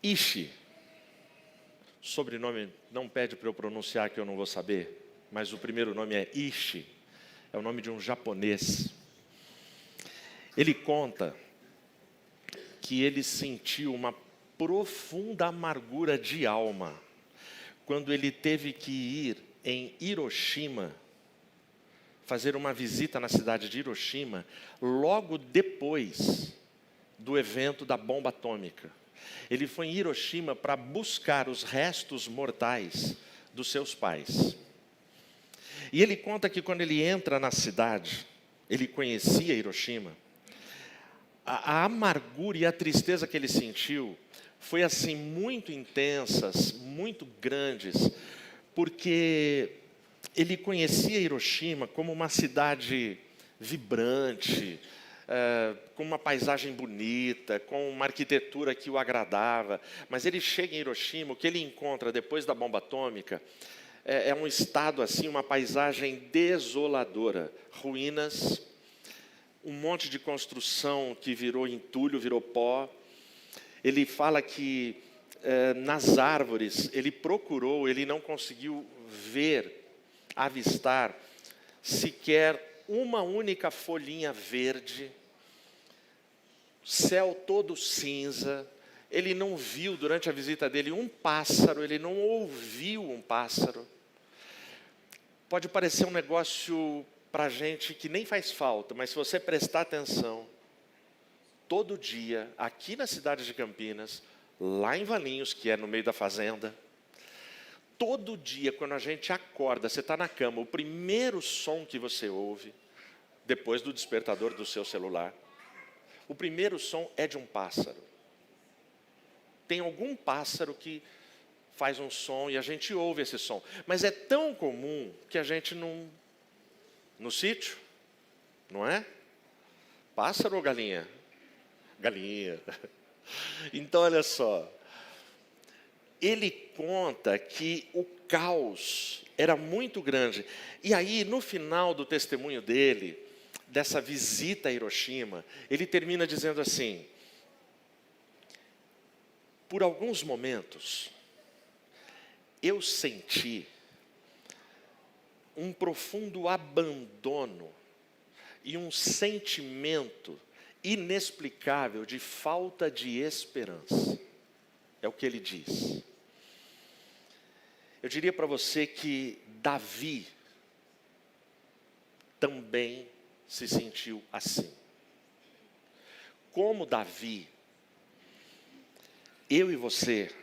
Ishi. Sobrenome não pede para eu pronunciar, que eu não vou saber, mas o primeiro nome é Ishi. É o nome de um japonês. Ele conta que ele sentiu uma profunda amargura de alma quando ele teve que ir em Hiroshima, fazer uma visita na cidade de Hiroshima, logo depois do evento da bomba atômica. Ele foi em Hiroshima para buscar os restos mortais dos seus pais. E ele conta que quando ele entra na cidade, ele conhecia Hiroshima, a amargura e a tristeza que ele sentiu foi assim muito intensas, muito grandes, porque ele conhecia Hiroshima como uma cidade vibrante, com uma paisagem bonita, com uma arquitetura que o agradava. Mas ele chega em Hiroshima, o que ele encontra depois da bomba atômica é um estado assim, uma paisagem desoladora, ruínas, um monte de construção que virou entulho, virou pó. Ele fala que nas árvores, ele procurou, ele não conseguiu ver, avistar, sequer uma única folhinha verde, céu todo cinza. Ele não viu durante a visita dele um pássaro, ele não ouviu um pássaro. Pode parecer um negócio para a gente que nem faz falta, mas se você prestar atenção, todo dia, aqui na cidade de Campinas, lá em Valinhos, que é no meio da fazenda, todo dia, quando a gente acorda, você está na cama, o primeiro som que você ouve, depois do despertador do seu celular, o primeiro som é de um pássaro. Tem algum pássaro que faz um som e a gente ouve esse som. Mas é tão comum que a gente não... No sítio, não é? Pássaro ou galinha? Galinha. Então, olha só. Ele conta que o caos era muito grande. E aí, no final do testemunho dele, dessa visita a Hiroshima, ele termina dizendo assim: por alguns momentos, eu senti um profundo abandono e um sentimento inexplicável de falta de esperança. É o que ele diz. Eu diria para você que Davi também se sentiu assim. Como Davi, eu e você,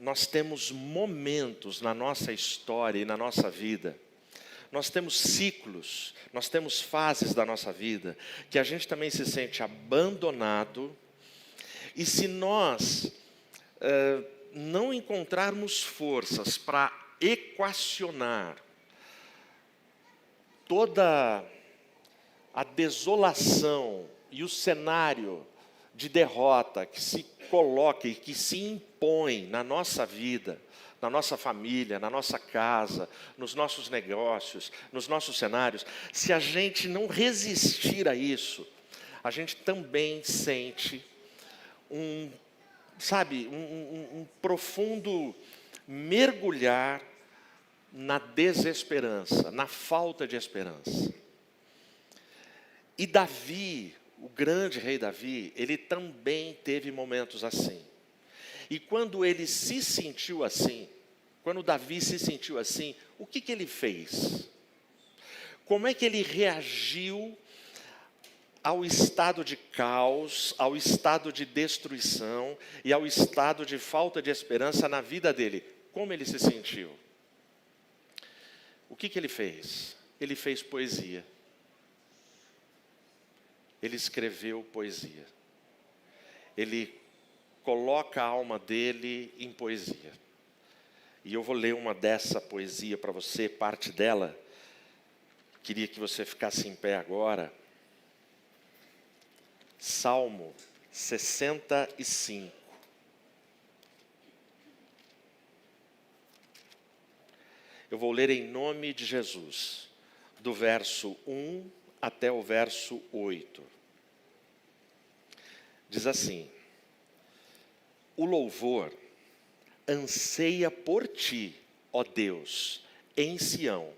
nós temos momentos na nossa história e na nossa vida, nós temos ciclos, nós temos fases da nossa vida, que a gente também se sente abandonado, e se nós não encontrarmos forças para equacionar toda a desolação e o cenário de derrota que se coloca e que se impõe na nossa vida, na nossa família, na nossa casa, nos nossos negócios, nos nossos cenários, se a gente não resistir a isso, a gente também sente um profundo mergulhar na desesperança, na falta de esperança. E Davi, o grande rei Davi, ele também teve momentos assim. E quando ele se sentiu assim, quando Davi se sentiu assim, o que ele fez? Como é que ele reagiu ao estado de caos, ao estado de destruição e ao estado de falta de esperança na vida dele? Como ele se sentiu? O que ele fez? Ele fez poesia. Ele escreveu poesia. Ele coloca a alma dele em poesia. E eu vou ler uma dessa poesia para você, parte dela. Queria que você ficasse em pé agora. Salmo 65. Eu vou ler em nome de Jesus, do verso 1 até o verso 8. Diz assim: o louvor anseia por ti, ó Deus, em Sião,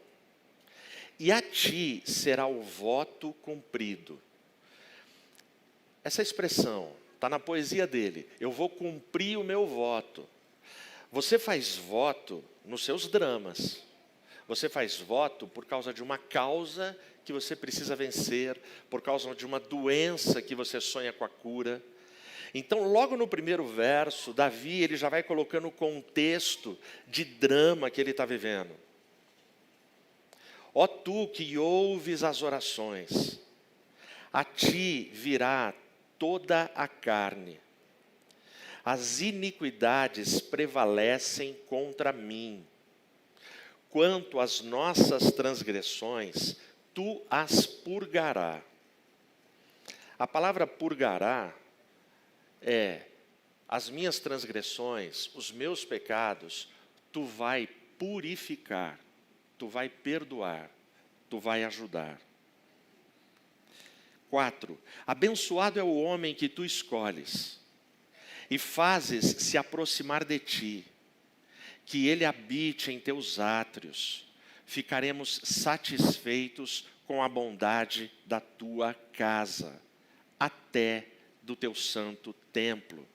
e a ti será o voto cumprido. Essa expressão está na poesia dele. Eu vou cumprir o meu voto. Você faz voto nos seus dramas. Você faz voto por causa de uma causa que você precisa vencer, por causa de uma doença que você sonha com a cura. Então, logo no primeiro verso, Davi ele já vai colocando o contexto de drama que ele está vivendo. Ó tu que ouves as orações, a ti virá toda a carne. As iniquidades prevalecem contra mim. Quanto às nossas transgressões, tu as purgará. A palavra purgará é as minhas transgressões, os meus pecados, tu vai purificar, tu vai perdoar, tu vai ajudar. 4. Abençoado é o homem que tu escolhes e fazes se aproximar de ti, que ele habite em teus átrios, ficaremos satisfeitos com a bondade da tua casa, até do teu santo templo.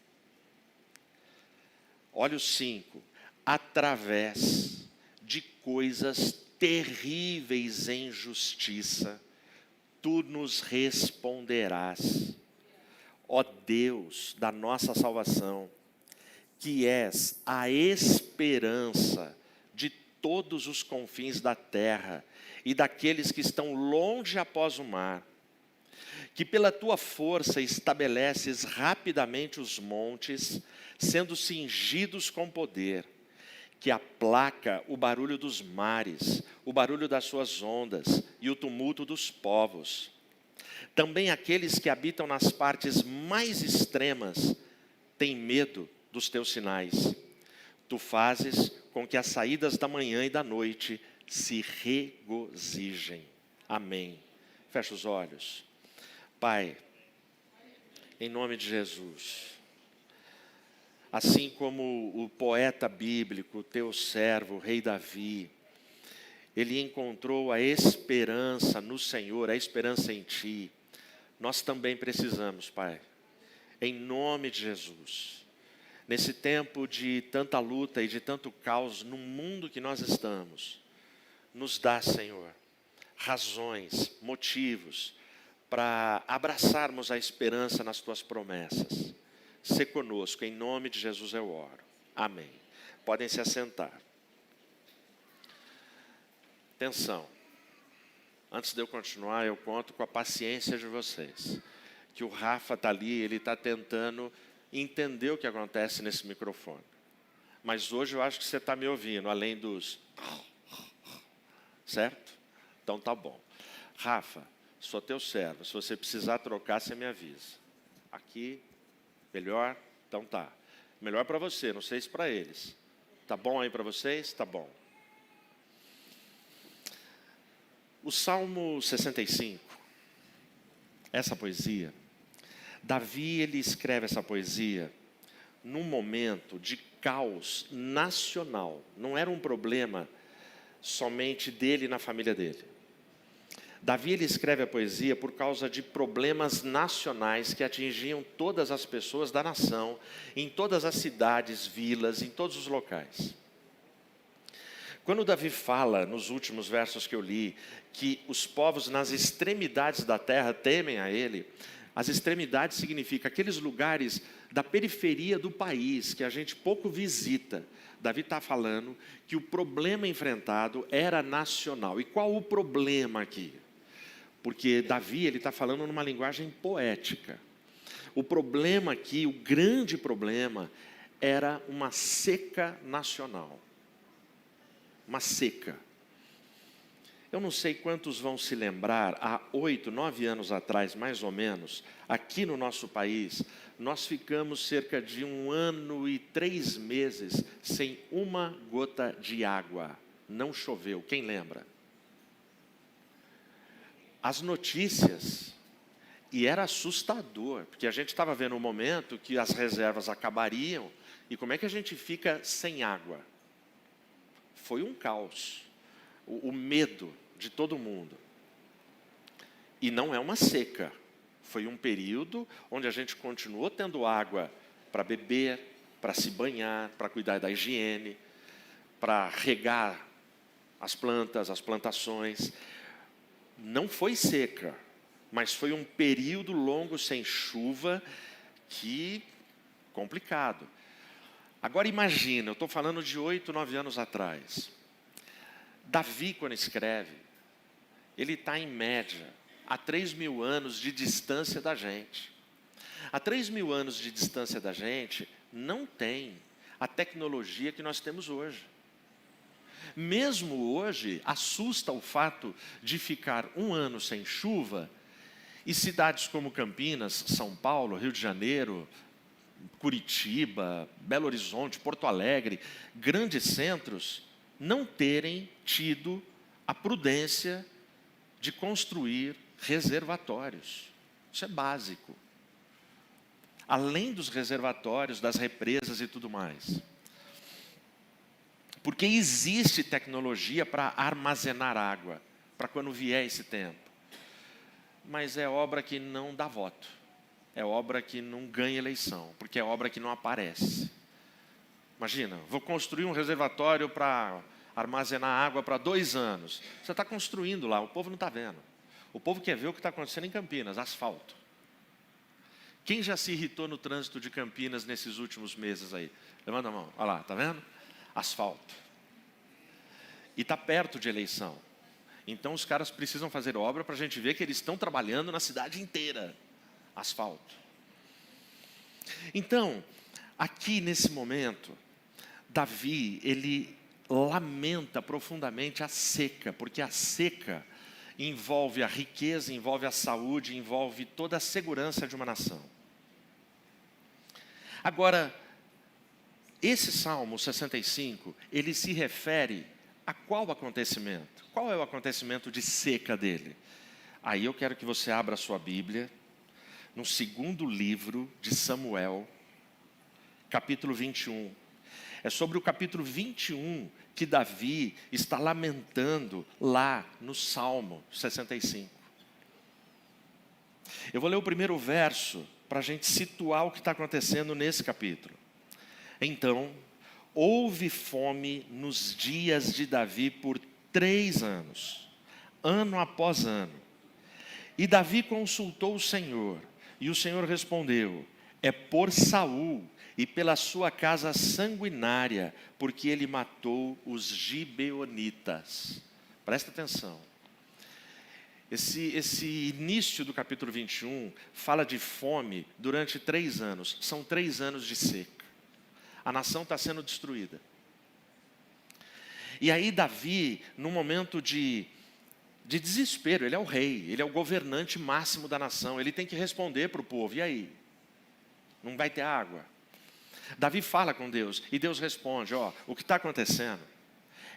Olha o 5. Através de coisas terríveis em justiça, tu nos responderás, ó Deus da nossa salvação, que és a esperança de todos os confins da terra e daqueles que estão longe após o mar, que pela tua força estabeleces rapidamente os montes, sendo cingidos com poder, que aplaca o barulho dos mares, o barulho das suas ondas e o tumulto dos povos. Também aqueles que habitam nas partes mais extremas têm medo dos teus sinais. Tu fazes com que as saídas da manhã e da noite se regozijem. Amém. Fecha os olhos. Pai, em nome de Jesus, assim como o poeta bíblico, teu servo, o rei Davi, ele encontrou a esperança no Senhor, a esperança em Ti, nós também precisamos, Pai, em nome de Jesus, nesse tempo de tanta luta e de tanto caos no mundo que nós estamos, nos dá, Senhor, razões, motivos para abraçarmos a esperança nas Tuas promessas. Sê conosco, em nome de Jesus eu oro. Amém. Podem se assentar. Atenção. Antes de eu continuar, eu conto com a paciência de vocês. Que o Rafa está ali, ele está tentando entender o que acontece nesse microfone. Mas hoje eu acho que você está me ouvindo, além dos... Certo? Então tá bom. Rafa, sou teu servo. Se você precisar trocar, você me avisa. Aqui, melhor? Então tá. Melhor para você, não sei se para eles. Tá bom aí para vocês? Tá bom. O Salmo 65, essa poesia, Davi ele escreve essa poesia num momento de caos nacional. Não era um problema somente dele e na família dele. Davi ele escreve a poesia por causa de problemas nacionais que atingiam todas as pessoas da nação, em todas as cidades, vilas, em todos os locais. Quando Davi fala, nos últimos versos que eu li, que os povos nas extremidades da terra temem a ele, as extremidades significa aqueles lugares da periferia do país que a gente pouco visita. Davi está falando que o problema enfrentado era nacional. E qual o problema aqui? Porque Davi ele está falando numa linguagem poética. O problema aqui, o grande problema, era uma seca nacional. Uma seca. Eu não sei quantos vão se lembrar, há 8, 9 anos atrás, mais ou menos, aqui no nosso país, nós ficamos cerca de 1 ano e 3 meses sem uma gota de água. Não choveu, quem lembra? As notícias, e era assustador, porque a gente estava vendo um momento que as reservas acabariam, E como é que a gente fica sem água? Foi um caos. O medo de todo mundo. E não é uma seca. Foi um período onde a gente continuou tendo água para beber, para se banhar, para cuidar da higiene, para regar as plantas, as plantações. Não foi seca, mas foi um período longo sem chuva que complicado. Agora imagina, eu estou falando de 8, 9 anos atrás. Davi, quando escreve, ele está em média a 3.000 anos de distância da gente. A 3.000 anos de distância da gente, não tem a tecnologia que nós temos hoje. Mesmo hoje, assusta o fato de ficar um ano sem chuva e cidades como Campinas, São Paulo, Rio de Janeiro, Curitiba, Belo Horizonte, Porto Alegre, grandes centros, não terem tido a prudência de construir reservatórios. Isso é básico. Além dos reservatórios, das represas e tudo mais. Porque existe tecnologia para armazenar água, para quando vier esse tempo. Mas é obra que não dá voto. É obra que não ganha eleição, porque é obra que não aparece. Imagina, vou construir um reservatório para armazenar água para 2 anos. Você está construindo lá, o povo não está vendo. O povo quer ver o que está acontecendo em Campinas, asfalto. Quem já se irritou no trânsito de Campinas nesses últimos meses aí? Levanta a mão, olha lá, está vendo? Asfalto. E está perto de eleição. Então os caras precisam fazer obra para a gente ver que eles estão trabalhando na cidade inteira. Asfalto. Então, aqui nesse momento, Davi, ele lamenta profundamente a seca, porque a seca envolve a riqueza, envolve a saúde, envolve toda a segurança de uma nação. Agora, esse Salmo 65, ele se refere a qual acontecimento? Qual é o acontecimento de seca dele? Aí eu quero que você abra a sua Bíblia, no 2º livro de Samuel, capítulo 21. É sobre o capítulo 21 que Davi está lamentando lá no Salmo 65. Eu vou ler o primeiro verso para a gente situar o que está acontecendo nesse capítulo. Então, houve fome nos dias de Davi por 3 anos, ano após ano. E Davi consultou o Senhor, e o Senhor respondeu: é por Saul e pela sua casa sanguinária, porque ele matou os gibeonitas. Presta atenção. Esse início do capítulo 21 fala de fome durante 3 anos. São 3 anos de seca. A nação está sendo destruída. E aí Davi, num momento de desespero, ele é o rei, ele é o governante máximo da nação, ele tem que responder para o povo: e aí? Não vai ter água? Davi fala com Deus, e Deus responde: o que está acontecendo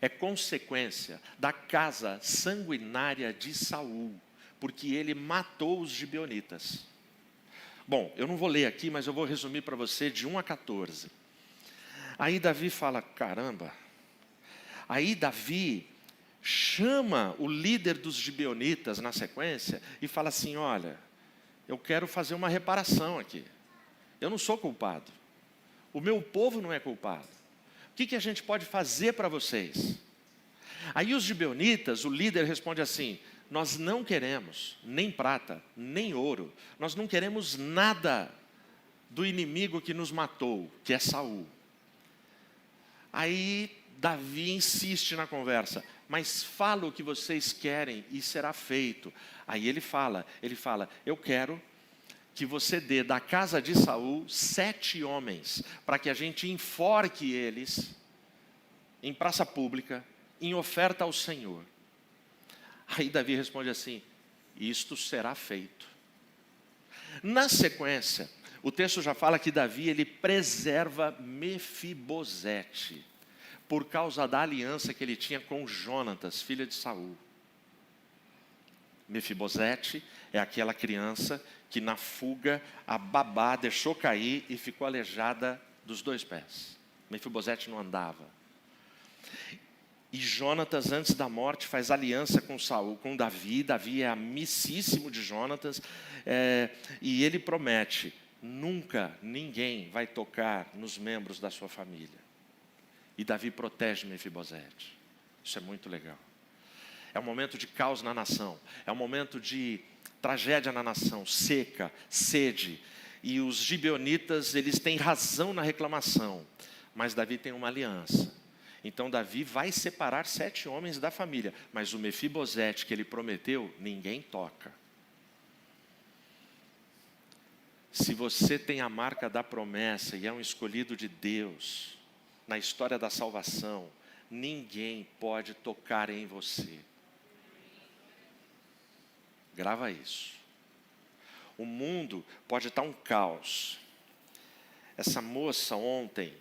é consequência da casa sanguinária de Saul, porque ele matou os gibeonitas. Bom, eu não vou ler aqui, mas eu vou resumir para você de 1 a 14. Aí Davi fala: caramba. Aí Davi chama o líder dos gibeonitas na sequência e fala assim: olha, eu quero fazer uma reparação aqui. Eu não sou culpado. O meu povo não é culpado. O que a gente pode fazer para vocês? Aí os gibeonitas, o líder responde assim: nós não queremos nem prata, nem ouro. Nós não queremos nada do inimigo que nos matou, que é Saul. Aí Davi insiste na conversa: mas fala o que vocês querem e será feito. Aí ele fala: eu quero que você dê da casa de Saul 7 homens, para que a gente enforque eles em praça pública, em oferta ao Senhor. Aí Davi responde assim: isto será feito. Na sequência, o texto já fala que Davi, ele preserva Mefibosete, por causa da aliança que ele tinha com Jonatas, filho de Saul. Mefibosete é aquela criança que na fuga a babá deixou cair e ficou aleijada dos 2 pés. Mefibosete não andava. E Jonatas, antes da morte, faz aliança com Saul, com Davi. Davi é amicíssimo de Jonatas. E ele promete: nunca ninguém vai tocar nos membros da sua família. E Davi protege Mefibosete. Isso é muito legal. É um momento de caos na nação. É um momento de tragédia na nação. Seca, sede. E os gibeonitas, eles têm razão na reclamação. Mas Davi tem uma aliança. Então Davi vai separar 7 homens da família. Mas o Mefibosete que ele prometeu, ninguém toca. Se você tem a marca da promessa e é um escolhido de Deus, na história da salvação, ninguém pode tocar em você. Grava isso. O mundo pode estar um caos. Essa moça ontem,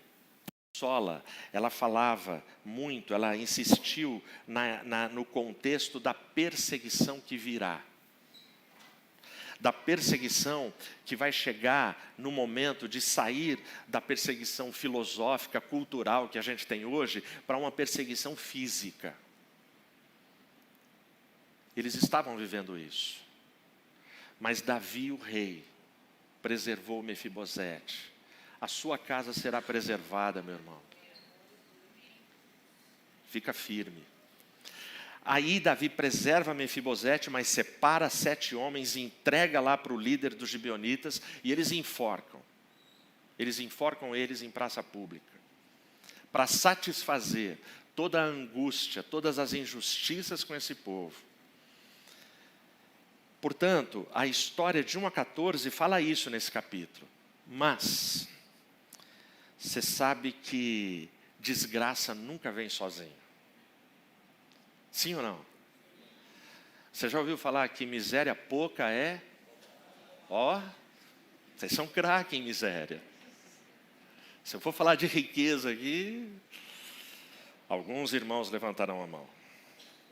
Sola, ela falava muito, ela insistiu no contexto da perseguição que virá. Da perseguição que vai chegar no momento de sair da perseguição filosófica, cultural que a gente tem hoje, para uma perseguição física. Eles estavam vivendo isso. Mas Davi, o rei, preservou Mefibosete. A sua casa será preservada, meu irmão. Fica firme. Aí Davi preserva Mefibosete, mas separa 7 homens e entrega lá para o líder dos gibeonitas, e eles enforcam. Eles enforcam eles em praça pública. Para satisfazer toda a angústia, todas as injustiças com esse povo. Portanto, a história de 1 a 14 fala isso nesse capítulo. Mas você sabe que desgraça nunca vem sozinho. Sim ou não? Você já ouviu falar que miséria pouca é? Vocês são craque em miséria. Se eu for falar de riqueza aqui, alguns irmãos levantarão a mão.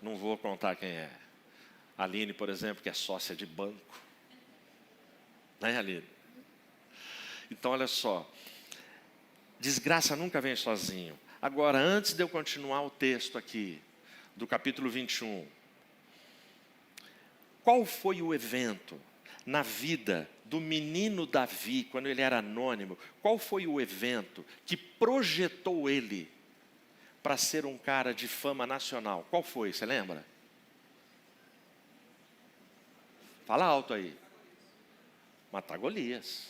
Não vou contar quem é. A Aline, por exemplo, que é sócia de banco. Né, Aline? Então, olha só. Desgraça nunca vem sozinho. Agora, antes de eu continuar o texto aqui, do capítulo 21. Qual foi o evento na vida do menino Davi, quando ele era anônimo? Qual foi o evento que projetou ele para ser um cara de fama nacional? Qual foi, você lembra? Fala alto aí. Matar Golias.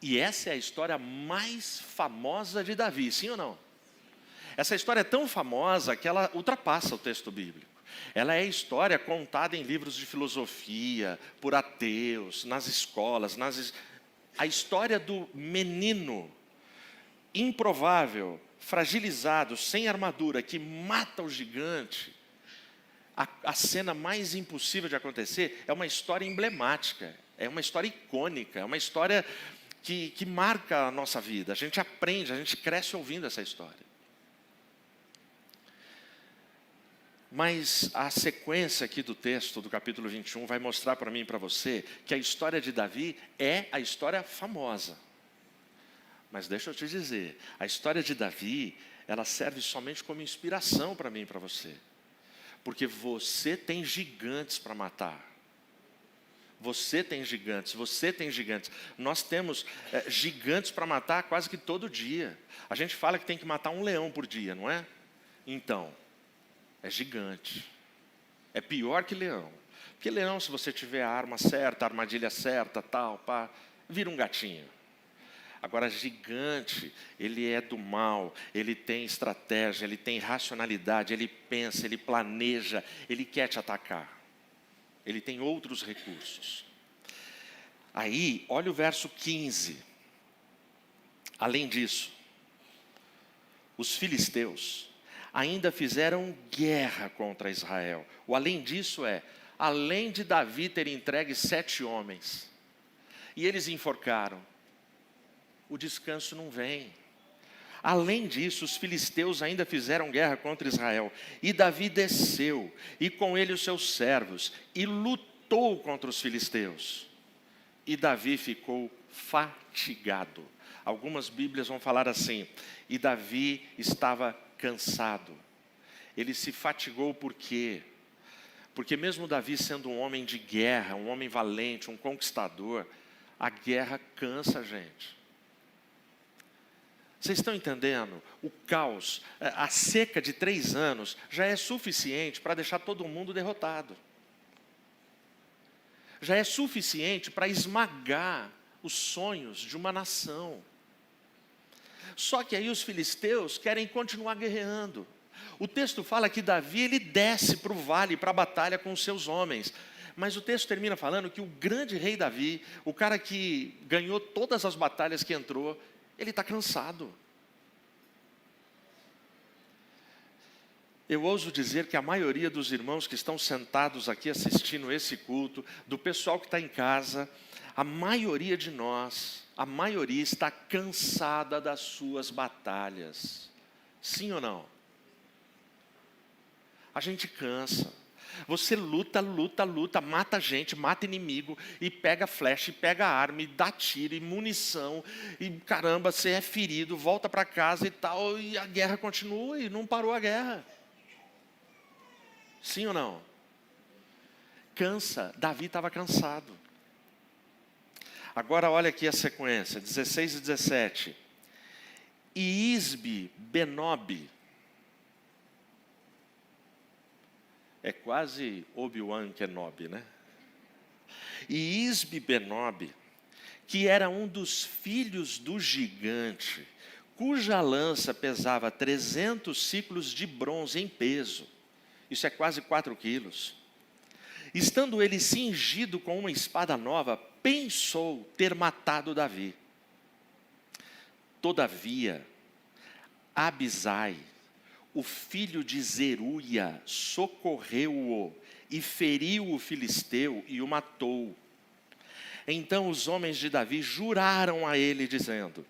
E essa é a história mais famosa de Davi, sim ou não? Essa história é tão famosa que ela ultrapassa o texto bíblico. Ela é história contada em livros de filosofia, por ateus, nas escolas. A história do menino improvável, fragilizado, sem armadura, que mata o gigante. A cena mais impossível de acontecer é uma história emblemática, é uma história icônica, é uma história que marca a nossa vida. A gente aprende, a gente cresce ouvindo essa história. Mas a sequência aqui do texto, do capítulo 21, vai mostrar para mim e para você que a história de Davi é a história famosa. Mas deixa eu te dizer, a história de Davi, ela serve somente como inspiração para mim e para você. Porque você tem gigantes para matar. Você tem gigantes, você tem gigantes. Nós temos gigantes para matar quase que todo dia. A gente fala que tem que matar um leão por dia, não é? Então, é gigante. É pior que leão. Porque leão, se você tiver a arma certa, a armadilha certa, tal, pá, vira um gatinho. Agora, gigante, ele é do mal, ele tem estratégia, ele tem racionalidade, ele pensa, ele planeja, ele quer te atacar. Ele tem outros recursos. Aí, olha o verso 15. Além disso, os filisteus ainda fizeram guerra contra Israel. O além disso além de Davi ter entregue 7 homens, e eles enforcaram, o descanso não vem. Além disso, os filisteus ainda fizeram guerra contra Israel. E Davi desceu, e com ele os seus servos, e lutou contra os filisteus. E Davi ficou fatigado. Algumas Bíblias vão falar assim, e Davi estava cansado. Ele se fatigou por quê? Porque mesmo Davi sendo um homem de guerra, um homem valente, um conquistador, a guerra cansa a gente. Vocês estão entendendo? O caos, a seca de 3 anos já é suficiente para deixar todo mundo derrotado. Já é suficiente para esmagar os sonhos de uma nação. Só que aí os filisteus querem continuar guerreando. O texto fala que Davi, ele desce para o vale, para a batalha com os seus homens. Mas o texto termina falando que o grande rei Davi, o cara que ganhou todas as batalhas que entrou, ele está cansado. Eu ouso dizer que a maioria dos irmãos que estão sentados aqui assistindo esse culto, do pessoal que está em casa, a maioria de nós, a maioria está cansada das suas batalhas. Sim ou não? A gente cansa. Você luta, mata gente, mata inimigo, e pega flecha, e pega arma, e dá tiro, e munição, e caramba, você é ferido, volta para casa e tal, e a guerra continua, e não parou a guerra. Sim ou não? Cansa. Davi estava cansado. Agora olha aqui a sequência, 16 e 17. E Isbi Benob, é quase Obi-Wan Kenobi, né? E Isbi Benob, que era um dos filhos do gigante, cuja lança pesava 300 ciclos de bronze em peso, isso é quase 4 quilos. Estando ele cingido com uma espada nova, pensou ter matado Davi. Todavia, Abisai, o filho de Zeruia, socorreu-o e feriu o filisteu e o matou. Então os homens de Davi juraram a ele, dizendo: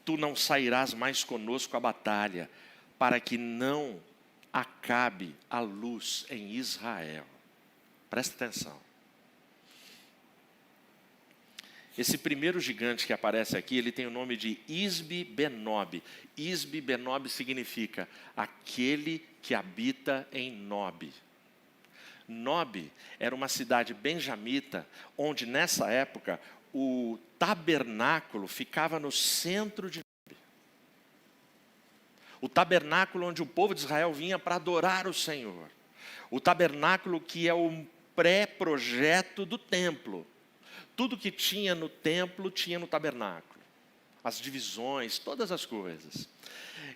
tu não sairás mais conosco à batalha, para que não acabe a luz em Israel. Presta atenção. Esse primeiro gigante que aparece aqui, ele tem o nome de Isbi Benob. Isbi Benob significa aquele que habita em Nob. Nob era uma cidade benjamita, onde nessa época o tabernáculo ficava no centro de Nob. O tabernáculo onde o povo de Israel vinha para adorar o Senhor. O tabernáculo que é o pré-projeto do templo. Tudo que tinha no templo, tinha no tabernáculo. As divisões, todas as coisas.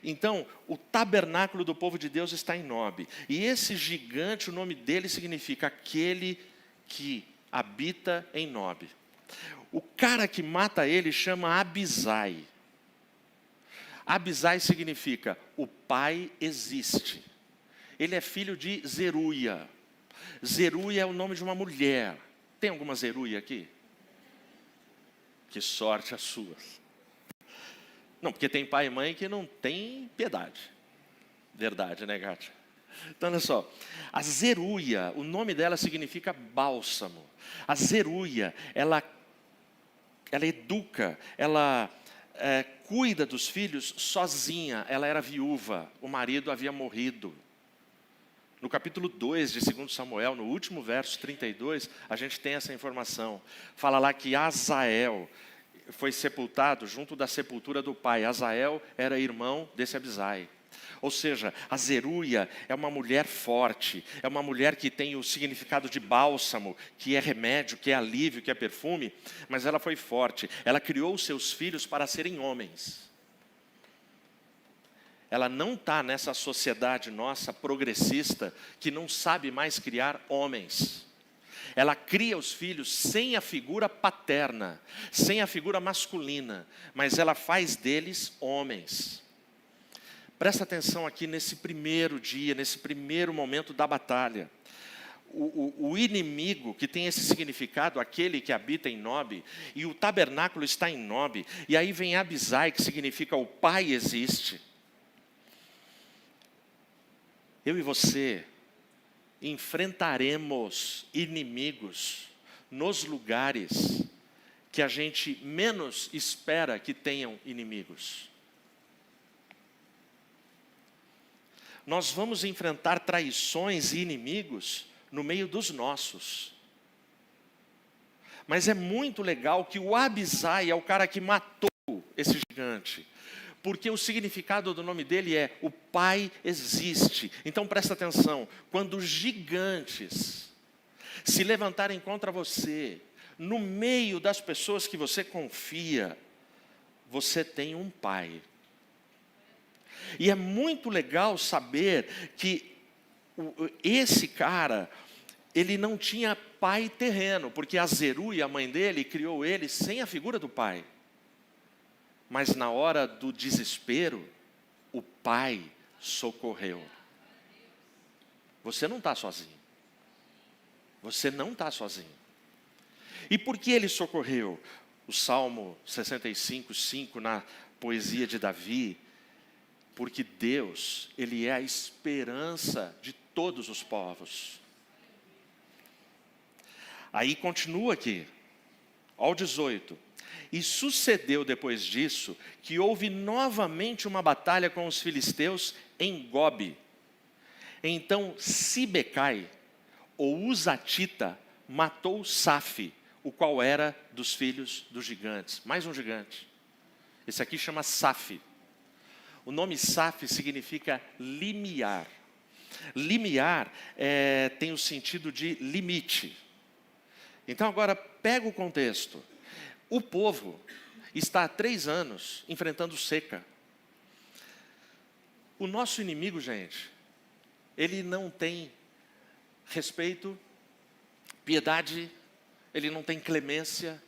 Então, o tabernáculo do povo de Deus está em Nob. E esse gigante, o nome dele significa aquele que habita em Nob. O cara que mata ele chama Abisai. Abisai significa o pai existe. Ele é filho de Zeruia. Zeruia é o nome de uma mulher. Tem alguma Zeruia aqui? Que sorte a sua. Não, porque tem pai e mãe que não tem piedade. Verdade, né, Gátia? Então, olha só. A Zeruia, o nome dela significa bálsamo. A Zeruia, ela educa, ela cuida dos filhos sozinha. Ela era viúva, o marido havia morrido. No capítulo 2 de 2 Samuel, no último verso 32, a gente tem essa informação. Fala lá que Azael foi sepultado junto da sepultura do pai. Azael era irmão desse Abisai. Ou seja, a Zeruia é uma mulher forte, é uma mulher que tem o significado de bálsamo, que é remédio, que é alívio, que é perfume, mas ela foi forte. Ela criou os seus filhos para serem homens. Ela não está nessa sociedade nossa progressista que não sabe mais criar homens. Ela cria os filhos sem a figura paterna, sem a figura masculina, mas ela faz deles homens. Presta atenção aqui nesse primeiro dia, nesse primeiro momento da batalha. O inimigo que tem esse significado, aquele que habita em Nob, e o tabernáculo está em Nob, e aí vem Abisai, que significa o pai existe. Eu e você enfrentaremos inimigos nos lugares que a gente menos espera que tenham inimigos. Nós vamos enfrentar traições e inimigos no meio dos nossos. Mas é muito legal que o Abisai é o cara que matou esse gigante. Porque o significado do nome dele é: o Pai existe. Então presta atenção, quando gigantes se levantarem contra você, no meio das pessoas que você confia, você tem um Pai. E é muito legal saber que esse cara, ele não tinha pai terreno, porque a Zeruia, a mãe dele, criou ele sem a figura do pai. Mas na hora do desespero, o Pai socorreu. Você não está sozinho. Você não está sozinho. E por que ele socorreu? O Salmo 65, 5, na poesia de Davi: porque Deus, Ele é a esperança de todos os povos. Aí continua aqui, ao 18. E sucedeu depois disso, que houve novamente uma batalha com os filisteus em Gobe. Então Sibecai, ou Uzatita, matou Safi, o qual era dos filhos dos gigantes. Mais um gigante. Esse aqui chama Safi. O nome Safi significa limiar. Limiar tem o sentido de limite. Então agora pega o contexto. O povo está há 3 anos enfrentando seca. O nosso inimigo, gente, ele não tem respeito, piedade, ele não tem clemência,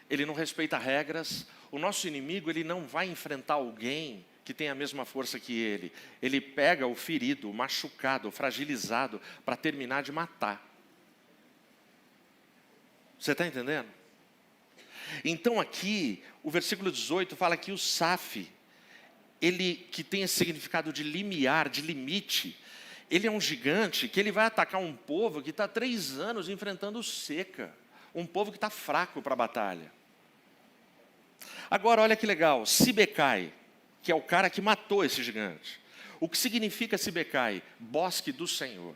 ele não respeita regras. O nosso inimigo, ele não vai enfrentar alguém que tem a mesma força que ele. Ele pega o ferido, o machucado, o fragilizado, para terminar de matar. Você está entendendo? Então aqui, o versículo 18 fala que o Safi, ele que tem esse significado de limiar, de limite, ele é um gigante que ele vai atacar um povo que está há 3 anos enfrentando seca. Um povo que está fraco para a batalha. Agora, olha que legal, Sibecai, que é o cara que matou esse gigante. O que significa Sibecai? Bosque do Senhor.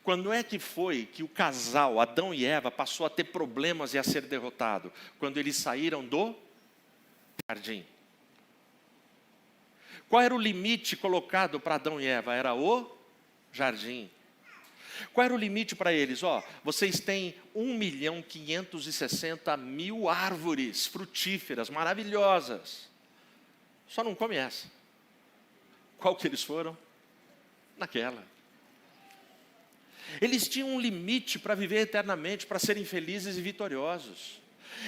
Quando é que foi que o casal, Adão e Eva, passou a ter problemas e a ser derrotado? Quando eles saíram do jardim. Qual era o limite colocado para Adão e Eva? Era o jardim. Qual era o limite para eles? Vocês têm 1.560.000 árvores frutíferas, maravilhosas. Só não come essa. Qual que eles foram? Naquela. Eles tinham um limite para viver eternamente, para serem felizes e vitoriosos.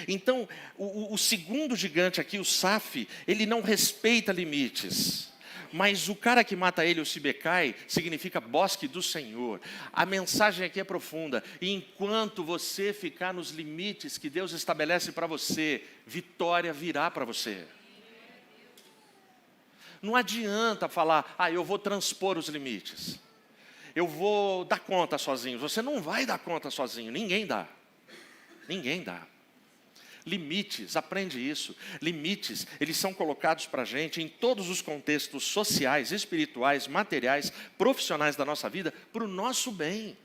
Então, o segundo gigante aqui, o Safi, ele não respeita limites. Mas o cara que mata ele, o Sibecai, significa bosque do Senhor. A mensagem aqui é profunda. E enquanto você ficar nos limites que Deus estabelece para você, vitória virá para você. Não adianta falar: eu vou transpor os limites. Eu vou dar conta sozinho. Você não vai dar conta sozinho. Ninguém dá. Ninguém dá. Limites, aprende isso. Limites, eles são colocados para a gente em todos os contextos sociais, espirituais, materiais, profissionais da nossa vida, para o nosso bem.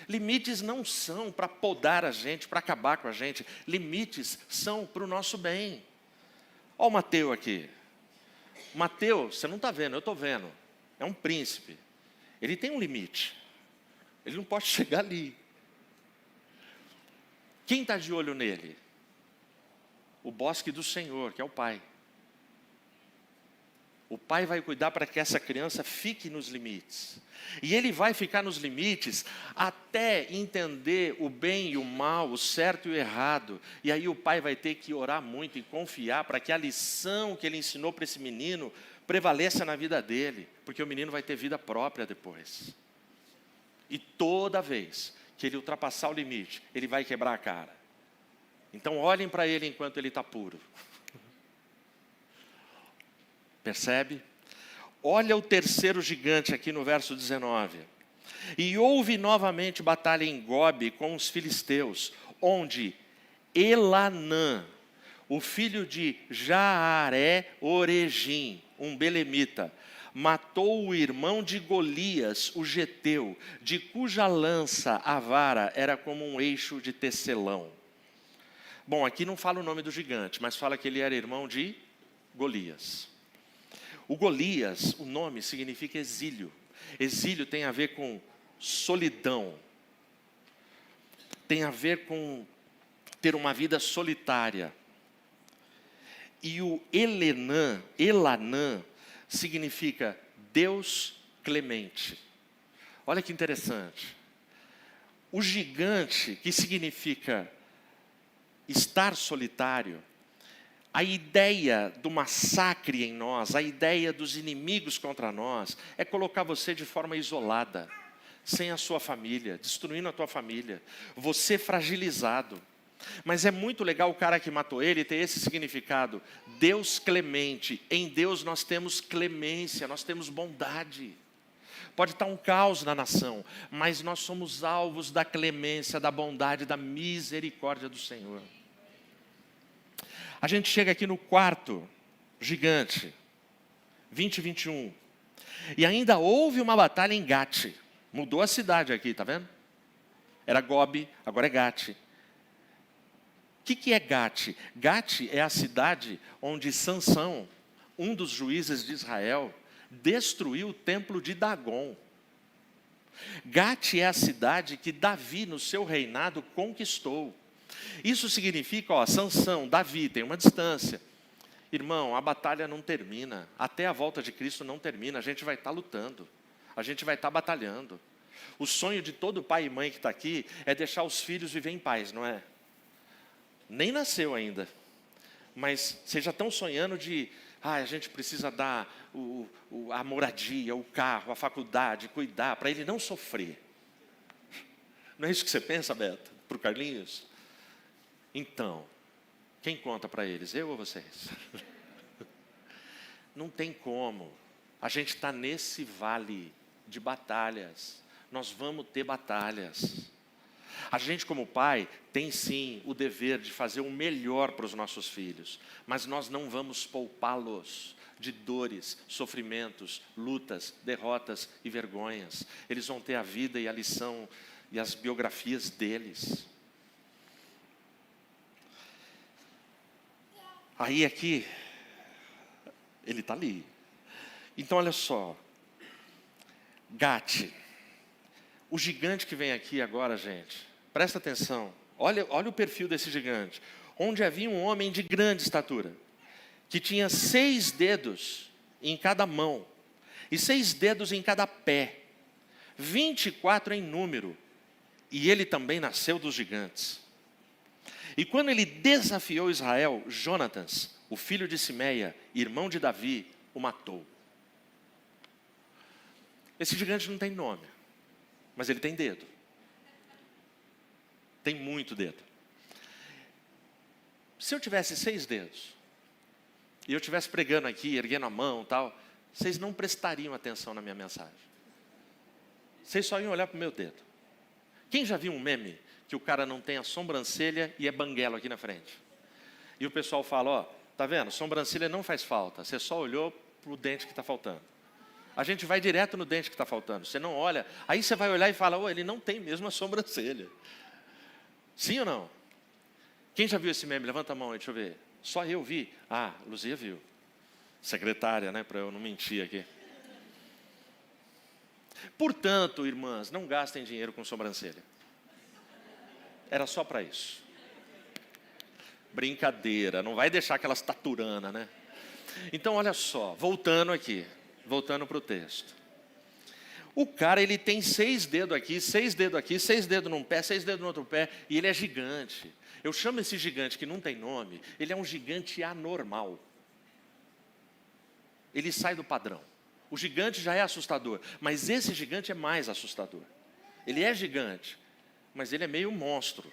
Limites não são para podar a gente, para acabar com a gente. Limites são para o nosso bem. Olha o Mateus aqui. Mateus, você não está vendo, eu estou vendo. É um príncipe. Ele tem um limite. Ele não pode chegar ali. Quem está de olho nele? O bosque do Senhor, que é o Pai. O Pai vai cuidar para que essa criança fique nos limites. E ele vai ficar nos limites até entender o bem e o mal, o certo e o errado. E aí o pai vai ter que orar muito e confiar para que a lição que ele ensinou para esse menino prevaleça na vida dele. Porque o menino vai ter vida própria depois. E toda vez que ele ultrapassar o limite, ele vai quebrar a cara. Então olhem para ele enquanto ele está puro. Percebe? Olha o terceiro gigante aqui no verso 19. E houve novamente batalha em Gobe com os filisteus, onde Elanã, o filho de Jaare-Oregim, um belemita, matou o irmão de Golias, o geteu, de cuja lança a vara era como um eixo de tecelão. Bom, aqui não fala o nome do gigante, mas fala que ele era irmão de Golias. O Golias, o nome significa exílio. Exílio tem a ver com solidão. Tem a ver com ter uma vida solitária. E o Elanã, significa Deus clemente. Olha que interessante. O gigante, que significa estar solitário, a ideia do massacre em nós, a ideia dos inimigos contra nós, é colocar você de forma isolada, sem a sua família, destruindo a tua família, você fragilizado. Mas é muito legal o cara que matou ele ter esse significado, Deus clemente. Em Deus nós temos clemência, nós temos bondade. Pode estar um caos na nação, mas nós somos alvos da clemência, da bondade, da misericórdia do Senhor. A gente chega aqui no quarto gigante, 20 e 21. E ainda houve uma batalha em Gate. Mudou a cidade aqui, tá vendo? Era Gobe, agora é Gate. O que é Gate? Gate é a cidade onde Sansão, um dos juízes de Israel, destruiu o templo de Dagon. Gate é a cidade que Davi, no seu reinado, conquistou. Isso significa, Sansão, Davi, tem uma distância. Irmão, a batalha não termina. Até a volta de Cristo não termina. A gente vai estar lutando. A gente vai estar batalhando. O sonho de todo pai e mãe que está aqui é deixar os filhos viver em paz, não é? Nem nasceu ainda. Mas vocês já estão sonhando de... a gente precisa dar a moradia, o carro, a faculdade, cuidar, para ele não sofrer. Não é isso que você pensa, Beto? Para o Carlinhos? Então, quem conta para eles? Eu ou vocês? Não tem como. A gente está nesse vale de batalhas. Nós vamos ter batalhas. A gente, como pai, tem sim o dever de fazer o melhor para os nossos filhos. Mas nós não vamos poupá-los de dores, sofrimentos, lutas, derrotas e vergonhas. Eles vão ter a vida e a lição e as biografias deles. Aí aqui, ele está ali. Então olha só, Gate, o gigante que vem aqui agora, gente, presta atenção, olha o perfil desse gigante. Onde havia um homem de grande estatura, que tinha 6 dedos em cada mão, e 6 dedos em cada pé, 24 em número, e ele também nasceu dos gigantes. E quando ele desafiou Israel, Jonatas, o filho de Simeia, irmão de Davi, o matou. Esse gigante não tem nome, mas ele tem dedo. Tem muito dedo. Se eu tivesse 6 dedos, e eu estivesse pregando aqui, erguendo a mão e tal, vocês não prestariam atenção na minha mensagem. Vocês só iam olhar para o meu dedo. Quem já viu um meme que o cara não tem a sobrancelha e é banguelo aqui na frente? E o pessoal fala, tá vendo? Sobrancelha não faz falta. Você só olhou para o dente que está faltando. A gente vai direto no dente que está faltando. Você não olha, aí você vai olhar e fala, ele não tem mesmo a sobrancelha. Sim ou não? Quem já viu esse meme? Levanta a mão aí, deixa eu ver. Só eu vi. Luzia viu. Secretária, né? Para eu não mentir aqui. Portanto, irmãs, não gastem dinheiro com sobrancelha. Era só para isso. Brincadeira, não vai deixar aquelas taturanas, né? Então, olha só, voltando para o texto. O cara, ele tem 6 dedos aqui, 6 dedos aqui, 6 dedos num pé, 6 dedos no outro pé, e ele é gigante. Eu chamo esse gigante que não tem nome, ele é um gigante anormal. Ele sai do padrão. O gigante já é assustador, mas esse gigante é mais assustador. Ele é gigante, mas ele é meio monstro.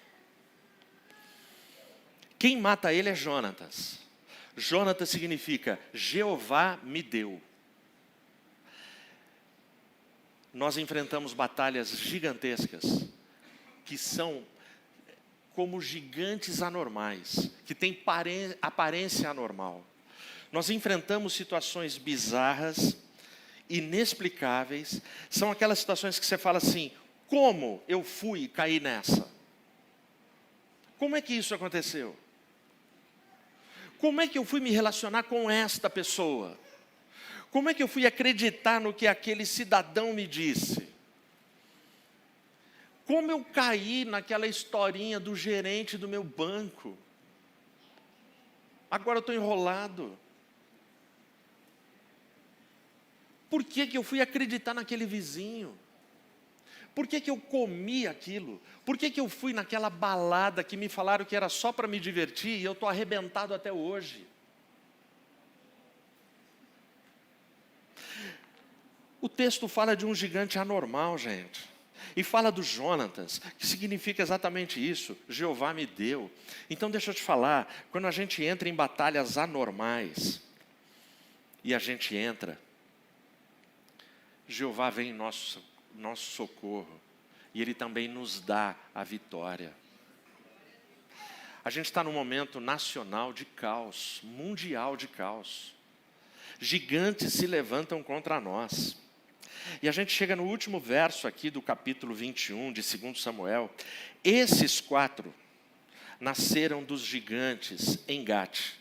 Quem mata ele é Jonatas. Jonatas significa Jeová me deu. Nós enfrentamos batalhas gigantescas, que são como gigantes anormais, que têm aparência anormal. Nós enfrentamos situações bizarras, inexplicáveis. São aquelas situações que você fala assim: como eu fui cair nessa? Como é que isso aconteceu? Como é que eu fui me relacionar com esta pessoa? Como é que eu fui acreditar no que aquele cidadão me disse? Como eu caí naquela historinha do gerente do meu banco? Agora eu estou enrolado. Por que eu fui acreditar naquele vizinho? Por que eu comi aquilo? Por que eu fui naquela balada que me falaram que era só para me divertir e eu estou arrebentado até hoje? O texto fala de um gigante anormal, gente. E fala do Jonatas, que significa exatamente isso: Jeová me deu. Então deixa eu te falar, quando a gente entra em batalhas anormais, e a gente entra, Jeová vem em nosso socorro, e Ele também nos dá a vitória. A gente está num momento nacional de caos, mundial de caos. Gigantes se levantam contra nós. E a gente chega no último verso aqui do capítulo 21 de 2 Samuel. Esses 4 nasceram dos gigantes em Gate,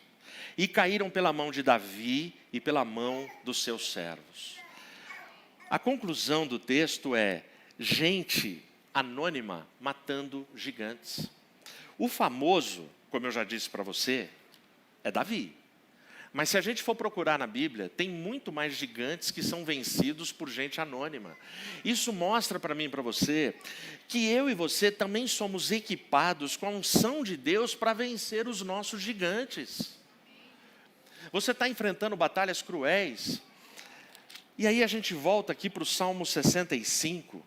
e caíram pela mão de Davi e pela mão dos seus servos. A conclusão do texto é: gente anônima matando gigantes. O famoso, como eu já disse para você, é Davi. Mas se a gente for procurar na Bíblia, tem muito mais gigantes que são vencidos por gente anônima. Isso mostra para mim e para você que eu e você também somos equipados com a unção de Deus para vencer os nossos gigantes. Você está enfrentando batalhas cruéis. E aí a gente volta aqui para o Salmo 65.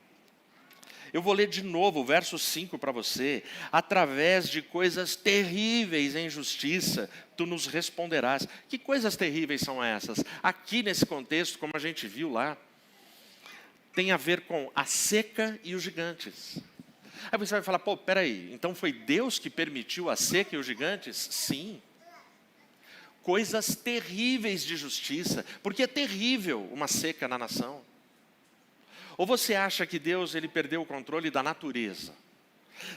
Eu vou ler de novo o verso 5 para você. Através de coisas terríveis em justiça, tu nos responderás. Que coisas terríveis são essas? Aqui nesse contexto, como a gente viu lá, tem a ver com a seca e os gigantes. Aí você vai falar: pô, peraí, então foi Deus que permitiu a seca e os gigantes? Sim. Coisas terríveis de justiça, porque é terrível uma seca na nação. Ou você acha que Deus ele perdeu o controle da natureza?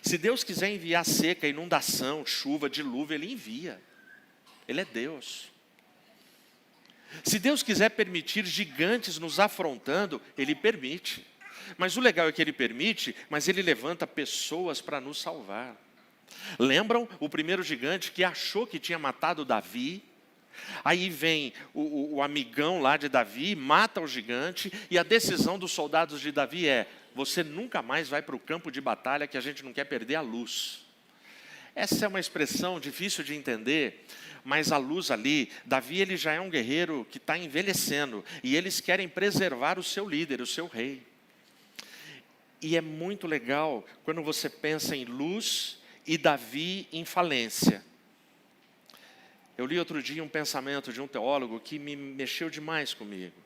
Se Deus quiser enviar seca, inundação, chuva, dilúvio, Ele envia. Ele é Deus. Se Deus quiser permitir gigantes nos afrontando, Ele permite. Mas o legal é que Ele permite, mas Ele levanta pessoas para nos salvar. Lembram o primeiro gigante que achou que tinha matado Davi? Aí vem o amigão lá de Davi, mata o gigante, e a decisão dos soldados de Davi é: você nunca mais vai para o campo de batalha, que a gente não quer perder a luz. Essa é uma expressão difícil de entender, mas a luz ali, Davi ele já é um guerreiro que está envelhecendo, e eles querem preservar o seu líder, o seu rei. E é muito legal quando você pensa em luz e Davi em falência. Eu li outro dia um pensamento de um teólogo que me mexeu demais comigo.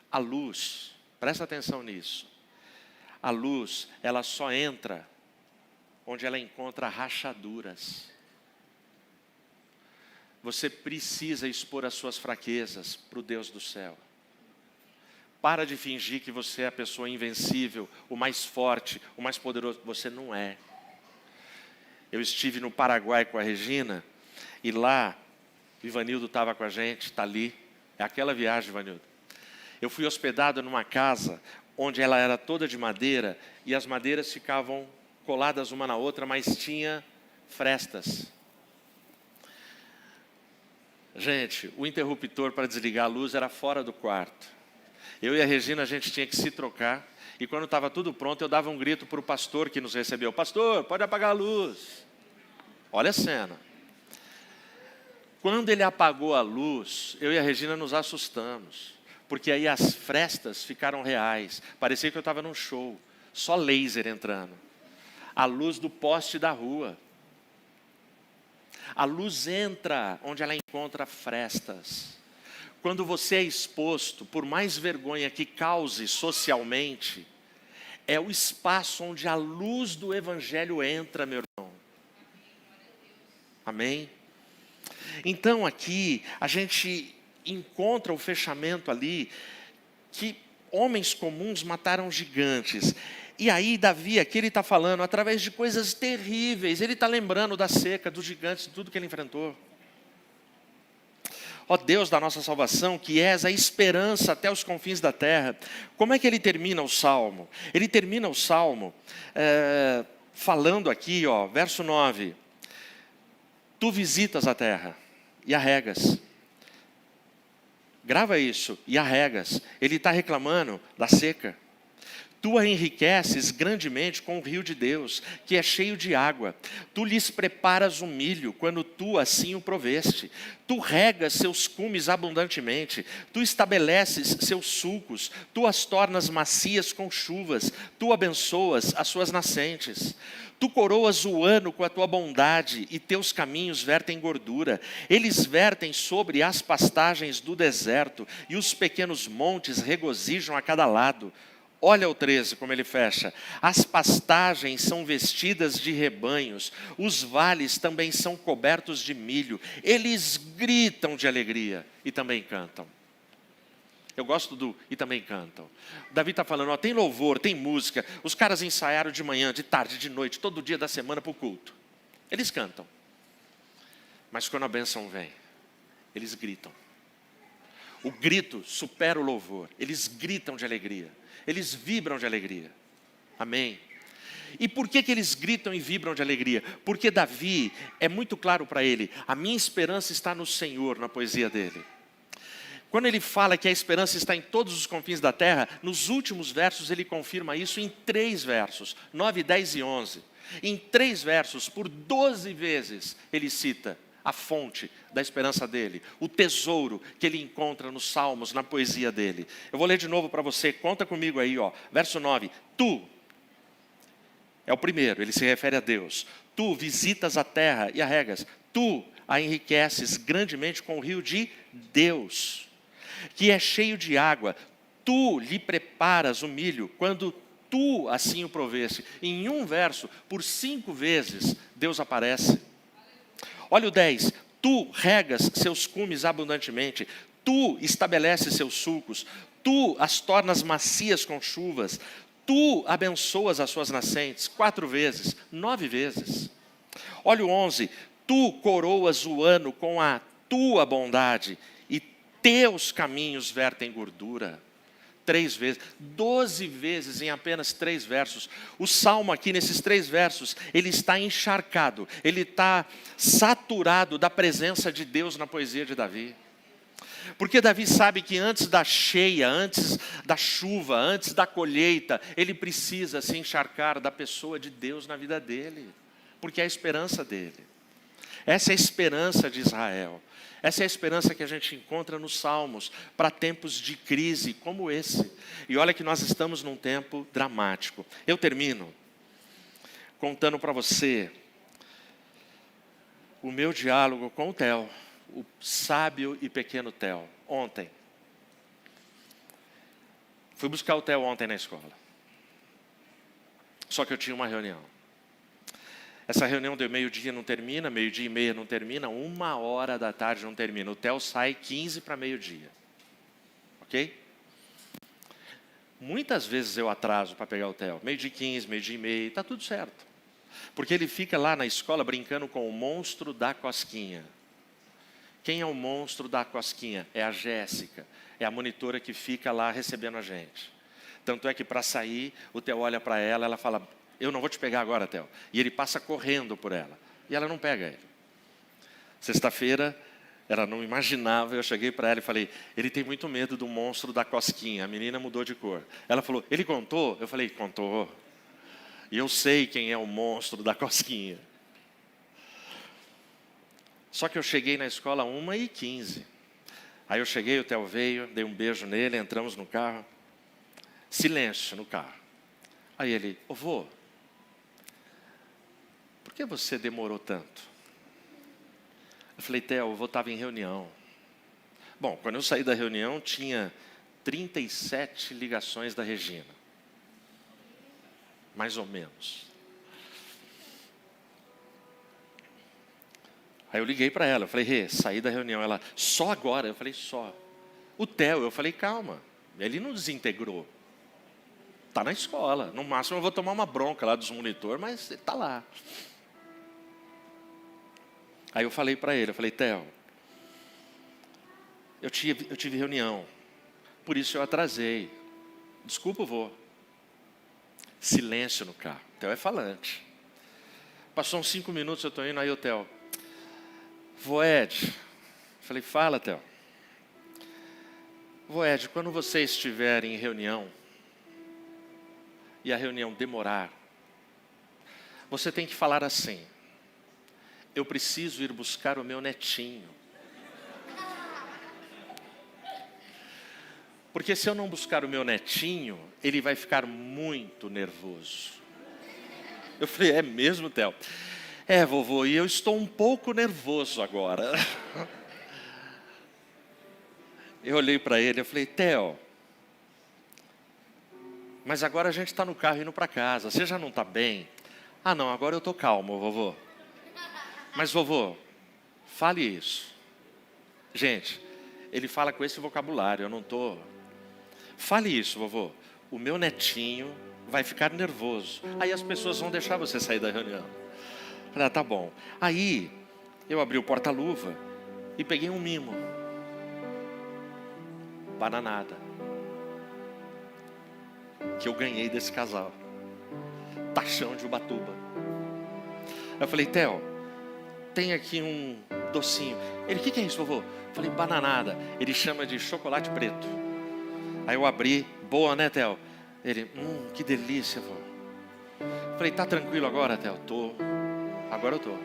A luz, presta atenção nisso. A luz, ela só entra onde ela encontra rachaduras. Você precisa expor as suas fraquezas para o Deus do céu. Para de fingir que você é a pessoa invencível, o mais forte, o mais poderoso. Você não é. Eu estive no Paraguai com a Regina, e lá, o Ivanildo estava com a gente, está ali. É aquela viagem, Ivanildo. Eu fui hospedado numa casa onde ela era toda de madeira e as madeiras ficavam coladas uma na outra, mas tinha frestas. Gente, o interruptor para desligar a luz era fora do quarto. Eu e a Regina, a gente tinha que se trocar. E quando estava tudo pronto, eu dava um grito para o pastor que nos recebeu: pastor, pode apagar a luz. Olha a cena. Quando ele apagou a luz, eu e a Regina nos assustamos, porque aí as frestas ficaram reais. Parecia que eu estava num show, só laser entrando. A luz do poste da rua. A luz entra onde ela encontra frestas. Quando você é exposto, por mais vergonha que cause socialmente, é o espaço onde a luz do Evangelho entra, meu irmão. Amém? Então aqui a gente encontra o fechamento ali, que homens comuns mataram gigantes. E aí Davi aqui ele está falando através de coisas terríveis, ele está lembrando da seca, dos gigantes, de tudo que ele enfrentou. Ó Deus da nossa salvação, que és a esperança até os confins da terra. Como é que ele termina o Salmo? Ele termina o Salmo falando aqui, ó, verso 9. Tu visitas a terra e a regas. Grava isso, e a regas. Ele está reclamando da seca. Tu a enriqueces grandemente com o rio de Deus, que é cheio de água. Tu lhes preparas o milho, quando tu assim o proveste. Tu regas seus cumes abundantemente. Tu estabeleces seus sulcos. Tu as tornas macias com chuvas. Tu abençoas as suas nascentes. Tu coroas o ano com a tua bondade, e teus caminhos vertem gordura. Eles vertem sobre as pastagens do deserto, e os pequenos montes regozijam a cada lado. Olha o 13, como ele fecha. As pastagens são vestidas de rebanhos, os vales também são cobertos de milho. Eles gritam de alegria e também cantam. Eu gosto do e também cantam. Davi está falando, ó, tem louvor, tem música. Os caras ensaiaram de manhã, de tarde, de noite, todo dia da semana para o culto. Eles cantam. Mas quando a bênção vem, eles gritam. O grito supera o louvor. Eles gritam de alegria. Eles vibram de alegria. Amém? E por que eles gritam e vibram de alegria? Porque Davi, é muito claro para ele, a minha esperança está no Senhor, na poesia dele. Quando ele fala que a esperança está em todos os confins da terra, nos últimos versos ele confirma isso em 3 versos, 9, 10 e 11. Em 3 versos, por 12 vezes, ele cita a fonte da esperança dele, o tesouro que ele encontra nos salmos, na poesia dele. Eu vou ler de novo para você, conta comigo aí, ó. Verso 9, tu, é o primeiro, ele se refere a Deus. Tu visitas a terra e a regas, tu a enriqueces grandemente com o rio de Deus, que é cheio de água. Tu lhe preparas o milho, quando tu assim o proveste. Em um verso, por 5 vezes, Deus aparece. Olha o 10, tu regas seus cumes abundantemente, tu estabeleces seus sulcos, tu as tornas macias com chuvas, tu abençoas as suas nascentes, 4 vezes, 9 vezes. Olha o 11, tu coroas o ano com a tua bondade, e teus caminhos vertem gordura. 3 vezes, 12 vezes em apenas 3 versos. O salmo aqui, nesses 3 versos, ele está encharcado, ele está saturado da presença de Deus na poesia de Davi. Porque Davi sabe que antes da cheia, antes da chuva, antes da colheita, ele precisa se encharcar da pessoa de Deus na vida dele, porque é a esperança dele. Essa é a esperança de Israel. Essa é a esperança que a gente encontra nos Salmos para tempos de crise como esse. E olha que nós estamos num tempo dramático. Eu termino contando para você o meu diálogo com o Theo, o sábio e pequeno Theo, ontem. Fui buscar o Theo ontem na escola. Só que eu tinha uma reunião. Essa reunião deu meio-dia, não termina, meio-dia e meia não termina, 1h da tarde não termina. O Theo sai 15 para meio-dia. Ok? Muitas vezes eu atraso para pegar o Theo. Meio-dia e 15, meio-dia e meia, está tudo certo. Porque ele fica lá na escola brincando com o monstro da cosquinha. Quem é o monstro da cosquinha? É a Jéssica. É a monitora que fica lá recebendo a gente. Tanto é que para sair, o Theo olha para ela, ela fala, eu não vou te pegar agora, Theo. E ele passa correndo por ela. E ela não pega ele. Sexta-feira, ela não imaginava, eu cheguei para ela e falei, ele tem muito medo do monstro da cosquinha. A menina mudou de cor. Ela falou, ele contou? Eu falei, contou. E eu sei quem é o monstro da cosquinha. Só que eu cheguei na escola 1h15. Aí eu cheguei, o Theo veio, dei um beijo nele, entramos no carro. Silêncio no carro. Aí ele, vô, por que você demorou tanto? Eu falei, Theo, o vô estava em reunião. Bom, quando eu saí da reunião, tinha 37 ligações da Regina. mais ou menos. Aí eu liguei para ela, eu falei, Rê, saí da reunião. Ela, só agora? Eu falei, só. O Theo, eu falei, calma, ele não desintegrou. Está na escola, no máximo eu vou tomar uma bronca lá dos monitores, mas ele está lá. Aí eu falei para ele, eu falei, Theo, eu tive reunião, por isso eu atrasei. Desculpa, vô. Silêncio no carro. Theo é falante. Passou uns 5 minutos, eu estou indo, aí o Theo, vô Ed. Falei, fala, Theo. Vô Ed, quando você estiver em reunião, e a reunião demorar, você tem que falar assim, eu preciso ir buscar o meu netinho. Porque se eu não buscar o meu netinho, ele vai ficar muito nervoso. Eu falei, é mesmo, Theo? É, vovô, e eu estou um pouco nervoso agora. Eu olhei para ele, eu falei, Theo, mas agora a gente está no carro indo para casa, você já não está bem? Ah não, agora eu estou calmo, vovô. Mas vovô, fale isso. Gente, ele fala com esse vocabulário, eu não estou... Fale isso, vovô. O meu netinho vai ficar nervoso. Aí as pessoas vão deixar você sair da reunião. Eu falei, tá bom. Aí eu abri o porta-luva e peguei um mimo. Bananada. Que eu ganhei desse casal. Tachão de Ubatuba. Eu falei, Theo, tem aqui um docinho. Ele, o que é isso, vovô? Eu falei, bananada. Ele chama de chocolate preto. Aí eu abri, boa, né, Theo? Ele, que delícia, vô. Eu falei, tá tranquilo agora, Theo? Tô. Agora eu tô.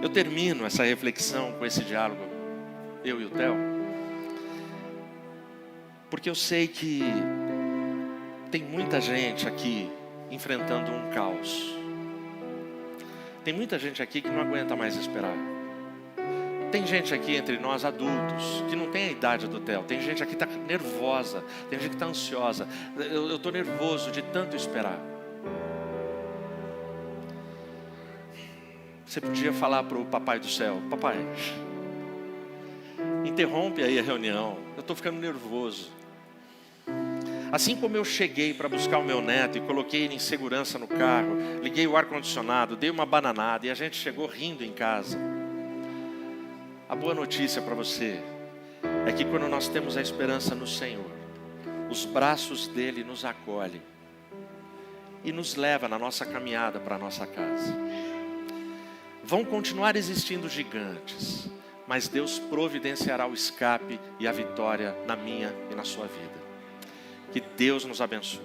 Eu termino essa reflexão com esse diálogo, eu e o Theo, porque eu sei que tem muita gente aqui enfrentando um caos. Tem muita gente aqui que não aguenta mais esperar. Tem gente aqui entre nós adultos que não tem a idade do Theo. Tem gente aqui que está nervosa, tem gente que está ansiosa. Eu estou nervoso de tanto esperar. Você podia falar para o papai do céu, papai, interrompe aí a reunião, eu estou ficando nervoso. Assim como eu cheguei para buscar o meu neto e coloquei ele em segurança no carro, liguei o ar-condicionado, dei uma bananada e a gente chegou rindo em casa. A boa notícia para você é que quando nós temos a esperança no Senhor, os braços dele nos acolhem e nos leva na nossa caminhada para a nossa casa. Vão continuar existindo gigantes, mas Deus providenciará o escape e a vitória na minha e na sua vida. Que Deus nos abençoe.